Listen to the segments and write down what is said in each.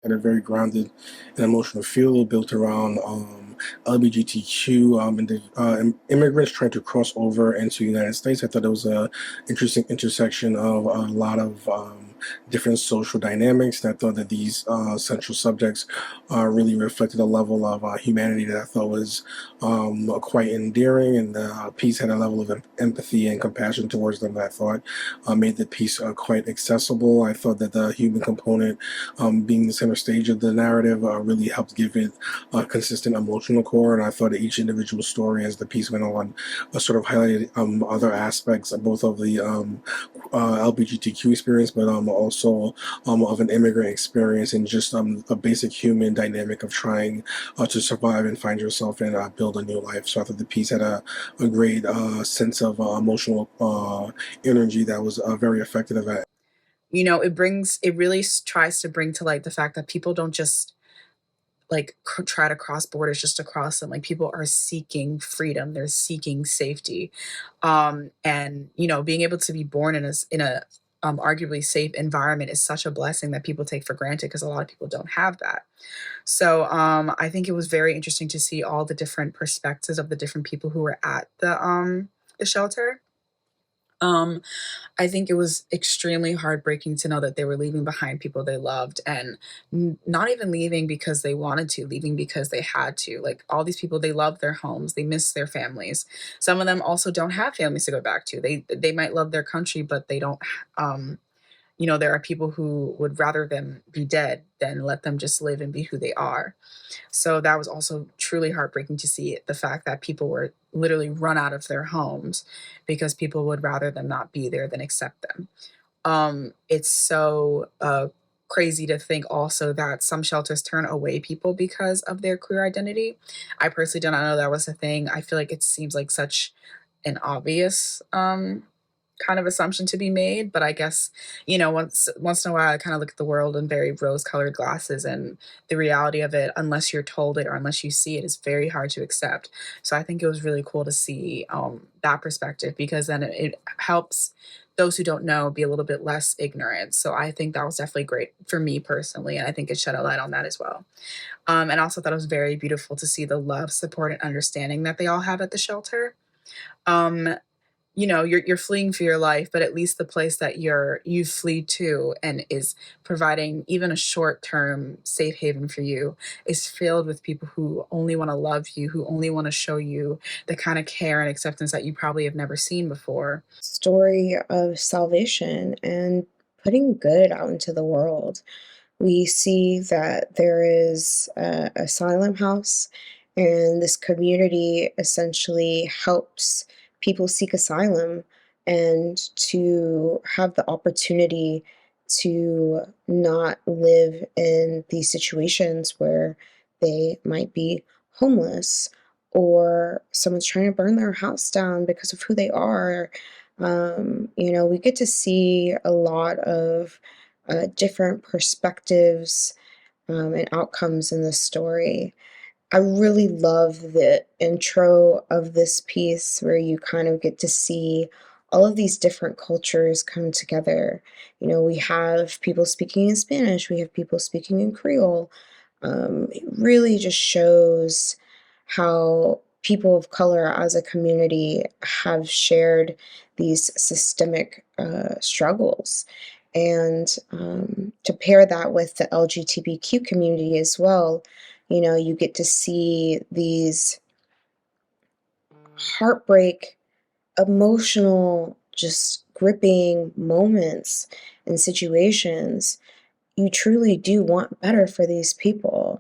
had a very grounded and emotional feel built around LGBTQ and the immigrants trying to cross over into the United States. I thought it was a interesting intersection of a lot of different social dynamics. And I thought that these central subjects really reflected a level of humanity that I thought was quite endearing, and the piece had a level of empathy and compassion towards them that I thought made the piece quite accessible. I thought that the human component, being the center stage of the narrative, really helped give it a consistent emotional core. And I thought that each individual story, as the piece went on, sort of highlighted other aspects, both of the LGBTQ experience, but also of an immigrant experience, and just a basic human dynamic of trying to survive and find yourself and build a new life. So I thought the piece had a great sense of emotional energy that was very effective at. It really tries to bring to light the fact that people don't just like try to cross borders just to cross them. Like, people are seeking freedom, they're seeking safety. And being able to be born in a arguably safe environment is such a blessing that people take for granted, because a lot of people don't have that. So I think it was very interesting to see all the different perspectives of the different people who were at the shelter. um I think it was extremely heartbreaking to know that they were leaving behind people they loved, and not even leaving because they wanted to, leaving because they had to. Like, all these people, they love their homes, they miss their families. Some of them also don't have families to go back to. They might love their country, but they don't. um there are people who would rather them be dead than let them just live and be who they are. So that was also truly heartbreaking to see the fact that people were literally run out of their homes because people would rather them not be there than accept them. It's so crazy to think also that some shelters turn away people because of their queer identity. I personally did not know that was a thing. I feel like it seems like such an obvious kind of assumption to be made, but I guess, once in a while I kind of look at the world in very rose-colored glasses, and the reality of it, unless you're told it or unless you see it, is very hard to accept. So I think it was really cool to see that perspective, because then it helps those who don't know be a little bit less ignorant. So I think that was definitely great for me personally, and I think it shed a light on that as well. And also thought it was very beautiful to see the love, support, and understanding that they all have at the shelter. Um, you're fleeing for your life, but at least the place that you flee to and is providing even a short-term safe haven for you is filled with people who only want to love you, who only want to show you the kind of care and acceptance that you probably have never seen before. Story of salvation and putting good out into the world. We see that there is a asylum house, and this community essentially helps people seek asylum and to have the opportunity to not live in these situations where they might be homeless, or someone's trying to burn their house down because of who they are. We get to see a lot of different perspectives and outcomes in this story. I really love the intro of this piece where you kind of get to see all of these different cultures come together. We have people speaking in Spanish, we have people speaking in Creole. It really just shows how people of color as a community have shared these systemic struggles. And to pair that with the LGBTQ community as well, you get to see these heartbreak, emotional, just gripping moments and situations. You truly do want better for these people.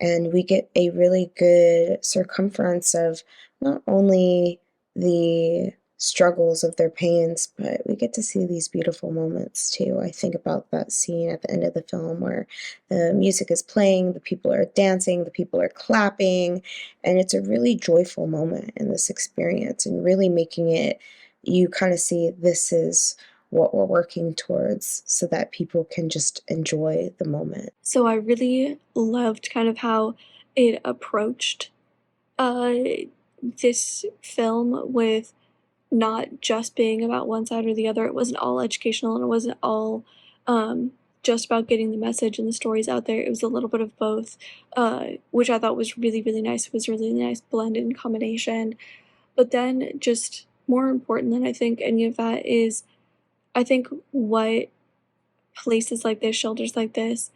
And we get a really good circumference of not only the struggles of their pains, but we get to see these beautiful moments too. I think about that scene at the end of the film where the music is playing, the people are dancing, the people are clapping, and it's a really joyful moment in this experience, and really making it, you kind of see this is what we're working towards so that people can just enjoy the moment. So I really loved kind of how it approached uh, this film with not just being about one side or the other. It wasn't all educational, and it wasn't all just about getting the message and the stories out there. It was a little bit of both, which I thought was really, really nice. It was a really nice blend and combination. But then, just more important than I think any of that is, I think what places like this, shelters like this,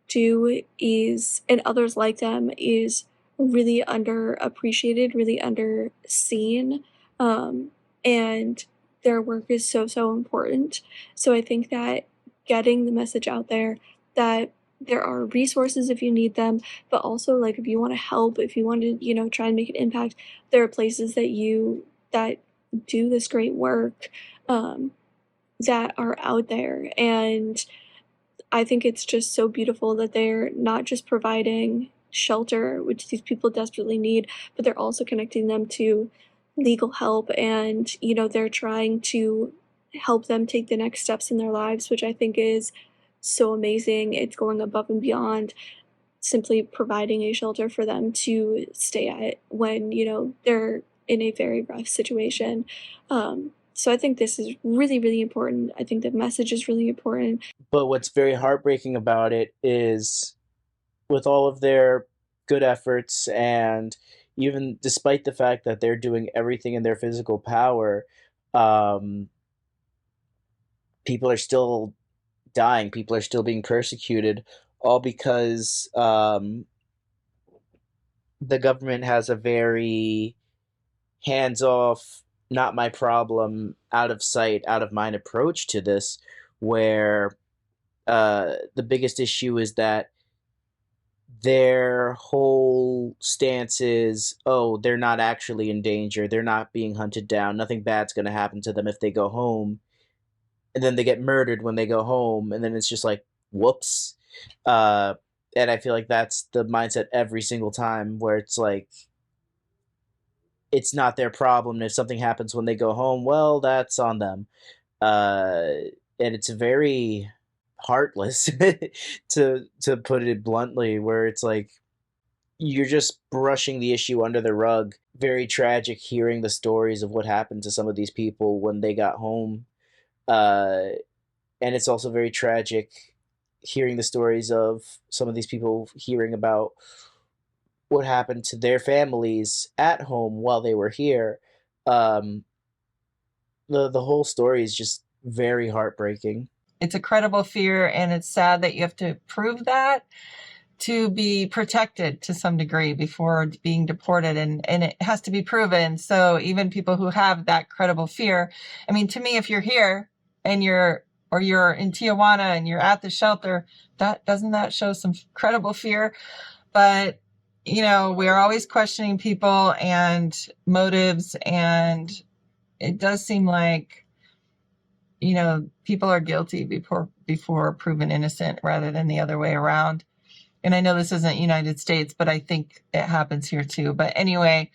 do is, and others like them, is really underappreciated, really underseen. And their work is so, so important. So I think that getting the message out there that there are resources if you need them, but also like if you want to help, if you want to, try and make an impact, there are places that do this great work, that are out there. And I think it's just so beautiful that they're not just providing shelter, which these people desperately need, but they're also connecting them to legal help, and they're trying to help them take the next steps in their lives, which I think is so amazing. It's going above and beyond simply providing a shelter for them to stay at when they're in a very rough situation. So I think this is really, really important. I think the message is really important. But what's very heartbreaking about it is, with all of their good efforts, and even despite the fact that they're doing everything in their physical power, people are still dying. People are still being persecuted, all because the government has a very hands-off, not my problem, out of sight, out of mind approach to this, where the biggest issue is that their whole stance is, oh, they're not actually in danger, they're not being hunted down, nothing bad's going to happen to them if they go home, and then they get murdered when they go home, and then it's just like, whoops. And I feel like that's the mindset every single time, where it's like, it's not their problem, and if something happens when they go home, well, that's on them. And it's very heartless, to put it bluntly, where it's like, you're just brushing the issue under the rug. Very tragic hearing the stories of what happened to some of these people when they got home. And it's also very tragic hearing the stories of some of these people hearing about what happened to their families at home while they were here. The whole story is just very heartbreaking. It's a credible fear, and it's sad that you have to prove that to be protected to some degree before being deported, and it has to be proven. So even people who have that credible fear, I mean, to me, if you're here and you're in Tijuana and you're at the shelter, doesn't that show some credible fear? But we're always questioning people and motives, and it does seem like people are guilty before proven innocent, rather than the other way around. And I know this isn't United States, but I think it happens here too. But anyway,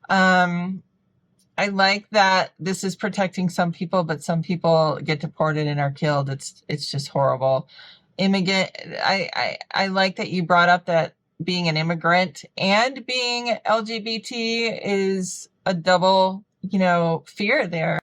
I like that this is protecting some people, but some people get deported and are killed. It's just horrible. I like that you brought up that being an immigrant and being LGBT is a double, fear there.